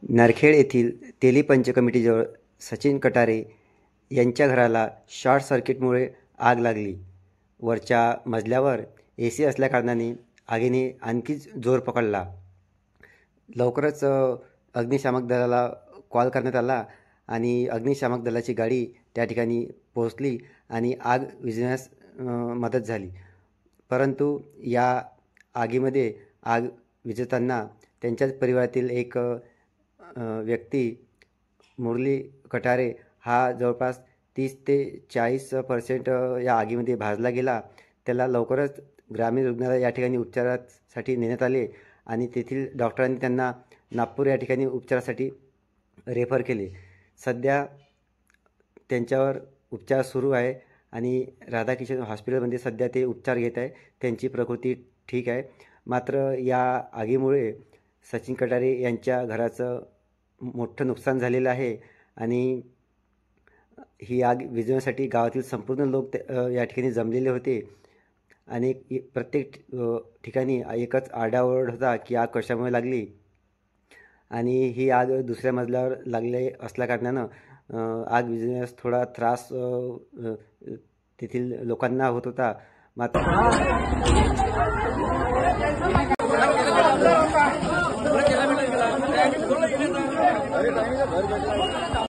नरखेड येथील तेली पंच कमिटीजवळ सचिन कटारे यांच्या घराला शॉर्ट सर्किटमुळे आग लागली. वरच्या मजल्यावर AC असल्याकारणाने आगीने आणखीच जोर पकडला. लवकरच अग्निशामक दलाला कॉल करण्यात आला आणि अग्निशामक दलाची गाडी त्या ठिकाणी पोहोचली आणि आग विझवण्यास मदत झाली. परंतु या आगीमध्ये आग विझवताना त्यांच्याच परिवारातील एक व्यक्ती मुरली कटारे हा जवळपास 30 ते 40% या आगीमध्ये भाजला गेला. त्याला लवकरच ग्रामीण रुग्णालय या ठिकाणी उपचारासाठी नेण्यात आले आणि तेथील डॉक्टरांनी त्यांना नागपूर या ठिकाणी उपचारासाठी रेफर केले. सध्या त्यांच्यावर उपचार सुरू आहे आणि राधाकिशन हॉस्पिटलमध्ये सध्या ते उपचार घेत आहे. त्यांची प्रकृती ठीक आहे. मात्र या आगीमुळे सचिन कटारे यांच्या घराचं मोठं नुकसान झालेलं आहे आणि ही आग विझवण्यासाठी गावातील संपूर्ण लोक या ठिकाणी जमलेले होते आणि प्रत्येक ठिकाणी एकच आरडाओरड होता की आग कशामुळे लागली आणि ही आग दुसऱ्या मजल्यावर लागले असल्याकारणानं आग विझवण्यास थोडा त्रास तेथील लोकांना होत होता. मात्र